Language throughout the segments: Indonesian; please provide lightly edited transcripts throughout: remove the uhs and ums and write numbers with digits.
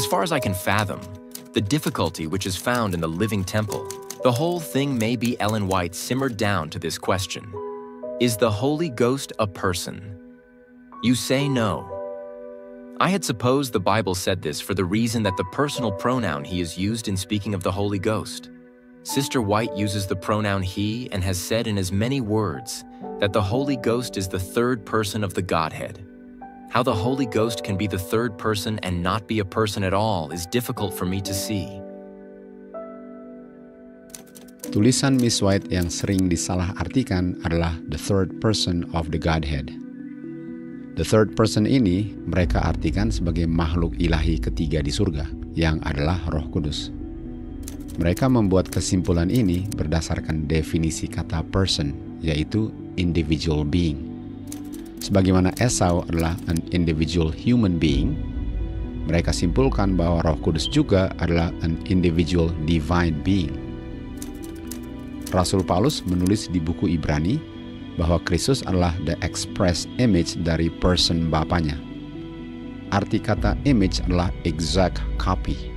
As far as I can fathom, the difficulty which is found in the living temple, the whole thing may be Ellen White simmered down to this question: is the Holy Ghost a person? You say no. I had supposed the Bible said this for the reason that the personal pronoun he is used in speaking of the Holy Ghost. Sister White uses the pronoun he and has said in as many words that the Holy Ghost is the third person of the Godhead. How the Holy Ghost can be the third person and not be a person at all is difficult for me to see. Tulisan Miss White yang sering disalahartikan adalah the third person of the Godhead. The third person ini mereka artikan sebagai makhluk ilahi ketiga di surga, yang adalah Roh Kudus. Mereka membuat kesimpulan ini berdasarkan definisi kata person, yaitu individual being. Sebagaimana Esau adalah an individual human being, mereka simpulkan bahwa Roh Kudus juga adalah an individual divine being. Rasul Paulus menulis di buku Ibrani bahwa Kristus adalah the express image dari person Bapanya. Arti kata image adalah exact copy.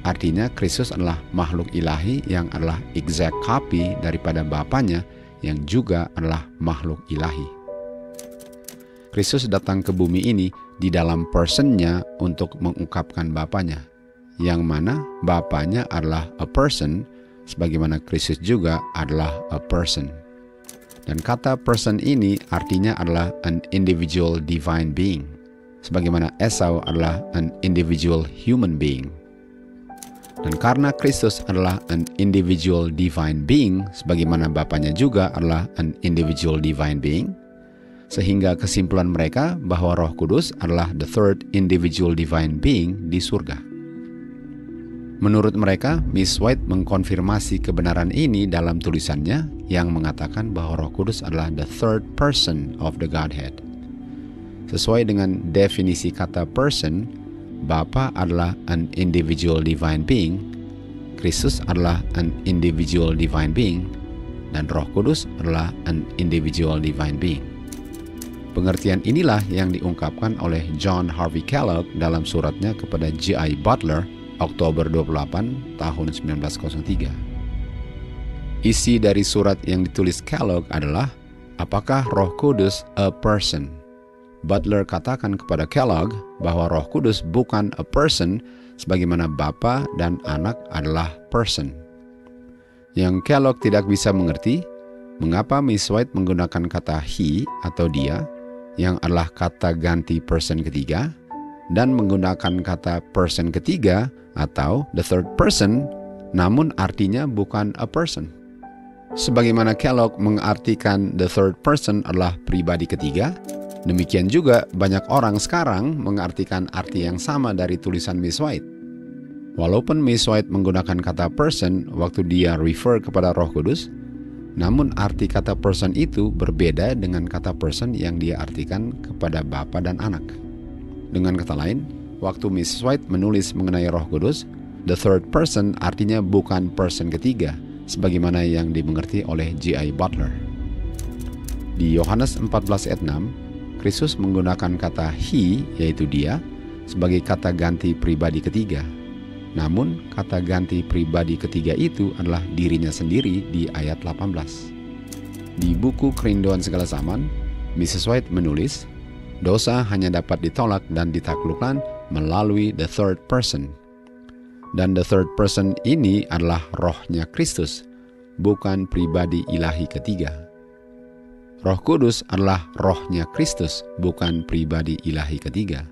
Artinya Kristus adalah makhluk ilahi yang adalah exact copy daripada Bapanya yang juga adalah makhluk ilahi. Kristus datang ke bumi ini di dalam person-nya untuk mengungkapkan Bapanya, yang mana Bapanya adalah a person, sebagaimana Kristus juga adalah a person. Dan kata person ini artinya adalah an individual divine being, sebagaimana Esau adalah an individual human being. Dan karena Kristus adalah an individual divine being, sebagaimana Bapanya juga adalah an individual divine being, sehingga kesimpulan mereka bahwa Roh Kudus adalah the third individual divine being di surga. Menurut mereka, Miss White mengkonfirmasi kebenaran ini dalam tulisannya yang mengatakan bahwa Roh Kudus adalah the third person of the Godhead. Sesuai dengan definisi kata person, Bapa adalah an individual divine being, Kristus adalah an individual divine being, dan Roh Kudus adalah an individual divine being. Pengertian inilah yang diungkapkan oleh John Harvey Kellogg dalam suratnya kepada J.I. Butler, Oktober 28, tahun 1903. Isi dari surat yang ditulis Kellogg adalah, apakah Roh Kudus a person? Butler katakan kepada Kellogg bahwa Roh Kudus bukan a person sebagaimana Bapa dan Anak adalah person. Yang Kellogg tidak bisa mengerti, mengapa Miss White menggunakan kata he atau dia, yang adalah kata ganti person ketiga, dan menggunakan kata person ketiga atau the third person, namun artinya bukan a person. Sebagaimana Kellogg mengartikan the third person adalah pribadi ketiga, demikian juga banyak orang sekarang mengartikan arti yang sama dari tulisan Miss White. Walaupun Miss White menggunakan kata person waktu dia refer kepada Roh Kudus, namun arti kata person itu berbeda dengan kata person yang dia artikan kepada Bapa dan Anak. Dengan kata lain, waktu Miss White menulis mengenai Roh Kudus, the third person artinya bukan person ketiga, sebagaimana yang dimengerti oleh J.I. Butler. Di Yohanes 14 ayat 6, Kristus menggunakan kata he, yaitu dia, sebagai kata ganti pribadi ketiga. Namun, kata ganti pribadi ketiga itu adalah dirinya sendiri di ayat 18. Di buku Kerinduan Segala Zaman, Mrs. White menulis, dosa hanya dapat ditolak dan ditaklukkan melalui the third person. Dan the third person ini adalah rohnya Kristus, bukan pribadi ilahi ketiga. Roh Kudus adalah rohnya Kristus, bukan pribadi ilahi ketiga.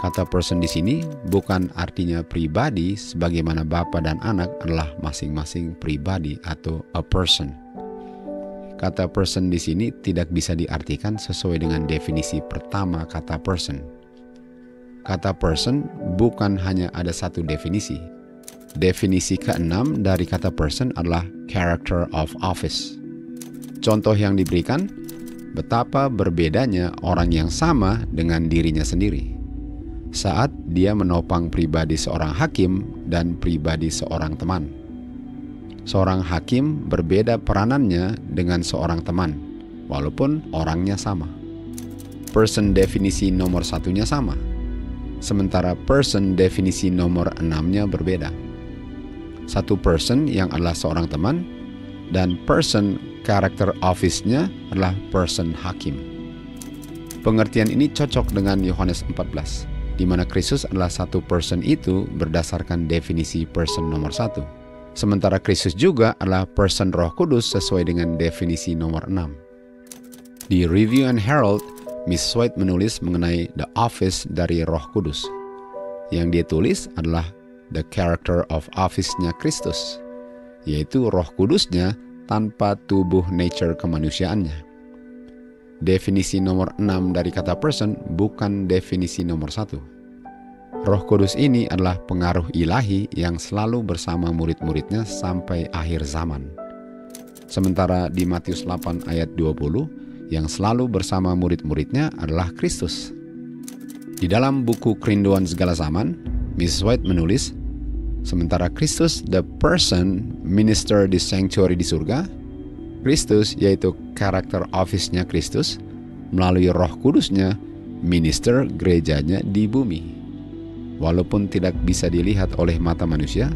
Kata person di sini bukan artinya pribadi sebagaimana Bapa dan Anak adalah masing-masing pribadi atau a person. Kata person di sini tidak bisa diartikan sesuai dengan definisi pertama kata person. Kata person bukan hanya ada satu definisi. Definisi keenam dari kata person adalah character of office. Contoh yang diberikan, betapa berbedanya orang yang sama dengan dirinya sendiri. Saat dia menopang pribadi seorang hakim dan pribadi seorang teman. Seorang hakim berbeda peranannya dengan seorang teman, walaupun orangnya sama. Person definisi nomor satunya sama. sementara person definisi nomor 6-nya berbeda. Satu person yang adalah seorang teman, dan person karakter office-nya adalah person hakim. Pengertian ini cocok dengan Yohanes 14, di mana Kristus adalah satu person itu berdasarkan definisi person nomor 1. Sementara Kristus juga adalah person Roh Kudus sesuai dengan definisi nomor 6. Di Review and Herald, Miss White menulis mengenai the office dari Roh Kudus. Yang dia tulis adalah the character of office-nya Kristus, yaitu Roh Kudusnya tanpa tubuh nature kemanusiaannya. Definisi nomor 6 dari kata person bukan definisi nomor 1. Roh Kudus ini adalah pengaruh ilahi yang selalu bersama murid-muridnya sampai akhir zaman. Sementara di Matius 8 ayat 20, yang selalu bersama murid-muridnya adalah Kristus. Di dalam buku Kerinduan Segala Zaman, Miss White menulis, sementara Kristus, the person, minister di sanctuary di surga, Kristus, yaitu karakter office-nya Kristus, melalui Roh Kudusnya, minister gerejanya di bumi. Walaupun tidak bisa dilihat oleh mata manusia,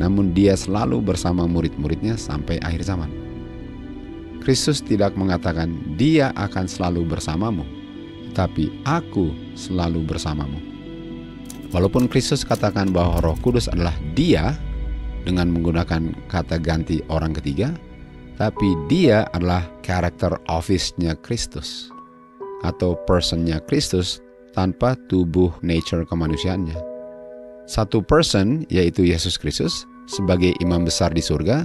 namun dia selalu bersama murid-muridnya sampai akhir zaman. Kristus tidak mengatakan dia akan selalu bersamamu, tapi aku selalu bersamamu. Walaupun Kristus katakan bahwa Roh Kudus adalah dia dengan menggunakan kata ganti orang ketiga, tapi dia adalah karakter office-nya Kristus atau person-nya Kristus tanpa tubuh nature kemanusiaannya. Satu person, yaitu Yesus Kristus sebagai imam besar di surga,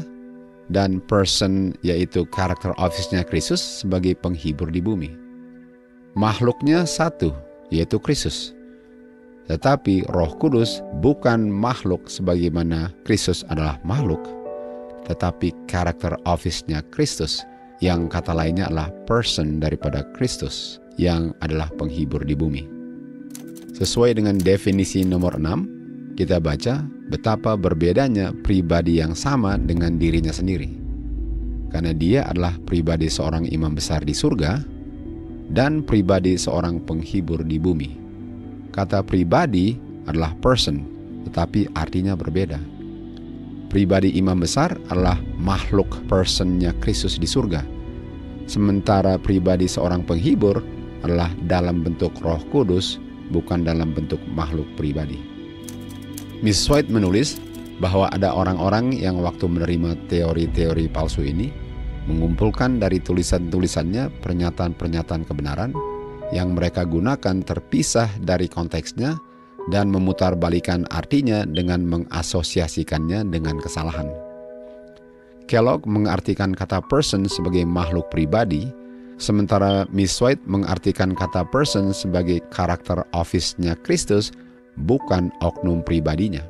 dan person, yaitu karakter office-nya Kristus sebagai penghibur di bumi. Makhluknya satu, yaitu Kristus. Tetapi Roh Kudus bukan makhluk sebagaimana Kristus adalah makhluk, tetapi karakter office-nya Kristus, yang kata lainnya adalah person daripada Kristus, yang adalah penghibur di bumi. Sesuai dengan definisi nomor 6, kita baca betapa berbedanya pribadi yang sama dengan dirinya sendiri. Karena dia adalah pribadi seorang imam besar di surga dan pribadi seorang penghibur di bumi. Kata pribadi adalah person, tetapi artinya berbeda. Pribadi imam besar adalah makhluk personnya Kristus di surga. Sementara pribadi seorang penghibur adalah dalam bentuk Roh Kudus, bukan dalam bentuk makhluk pribadi. Miss White menulis bahwa ada orang-orang yang waktu menerima teori-teori palsu ini mengumpulkan dari tulisan-tulisannya pernyataan-pernyataan kebenaran yang mereka gunakan terpisah dari konteksnya dan memutarbalikan artinya dengan mengasosiasikannya dengan kesalahan. Kellogg mengartikan kata person sebagai makhluk pribadi, sementara Miss White mengartikan kata person sebagai karakter office-nya Kristus, bukan oknum pribadinya.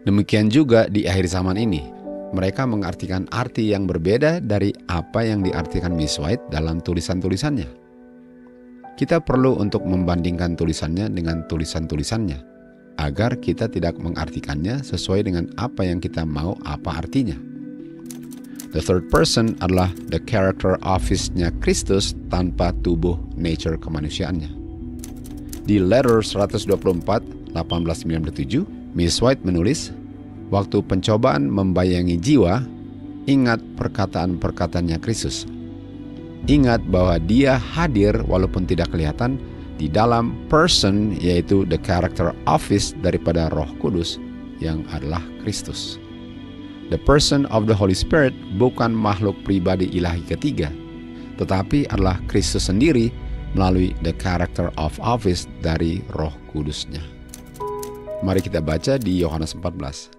Demikian juga di akhir zaman ini, mereka mengartikan arti yang berbeda dari apa yang diartikan Miss White dalam tulisan-tulisannya. Kita perlu untuk membandingkan tulisannya dengan tulisan-tulisannya, agar kita tidak mengartikannya sesuai dengan apa yang kita mau apa artinya. The third person adalah the character office-nya Kristus tanpa tubuh nature kemanusiaannya. Di Letter 124, 1897, Miss White menulis, waktu pencobaan membayangi jiwa, ingat perkataan-perkataannya Kristus. Ingat bahwa dia hadir walaupun tidak kelihatan di dalam person, yaitu the character office daripada Roh Kudus yang adalah Kristus. The person of the Holy Spirit bukan makhluk pribadi ilahi ketiga, tetapi adalah Kristus sendiri melalui the character of office dari Roh Kudusnya. Mari kita baca di Yohanes 14.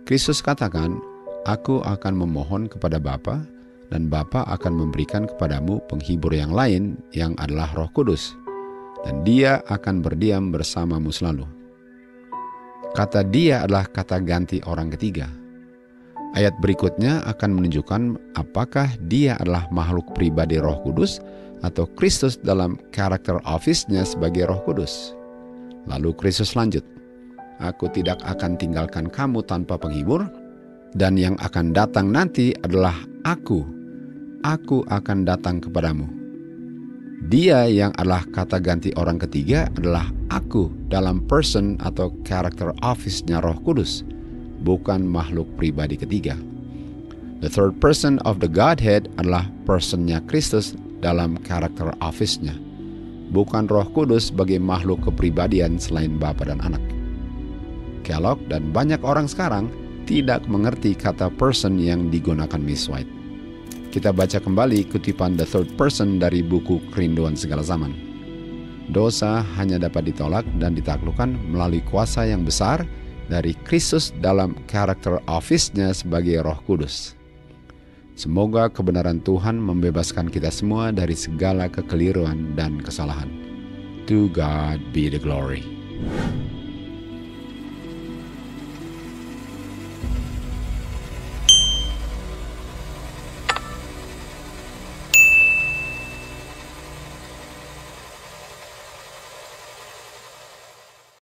Kristus katakan, aku akan memohon kepada Bapa, dan Bapa akan memberikan kepadamu penghibur yang lain yang adalah Roh Kudus, dan dia akan berdiam bersamamu selalu. Kata dia adalah kata ganti orang ketiga. Ayat berikutnya akan menunjukkan apakah dia adalah makhluk pribadi Roh Kudus atau Kristus dalam karakter office-nya sebagai Roh Kudus. Lalu Kristus lanjut, aku tidak akan tinggalkan kamu tanpa penghibur, dan yang akan datang nanti adalah aku akan datang kepadamu. Dia yang adalah kata ganti orang ketiga adalah aku dalam person atau character office-nya Roh Kudus, bukan makhluk pribadi ketiga. The third person of the Godhead adalah personnya Kristus dalam character office-nya, bukan Roh Kudus sebagai makhluk kepribadian selain Bapa dan Anak. Kellogg dan banyak orang sekarang tidak mengerti kata person yang digunakan Miss White. Kita baca kembali kutipan the third person dari buku Kerinduan Segala Zaman. Dosa hanya dapat ditolak dan ditaklukkan melalui kuasa yang besar dari Kristus dalam karakter office-nya sebagai Roh Kudus. Semoga kebenaran Tuhan membebaskan kita semua dari segala kekeliruan dan kesalahan. To God be the glory.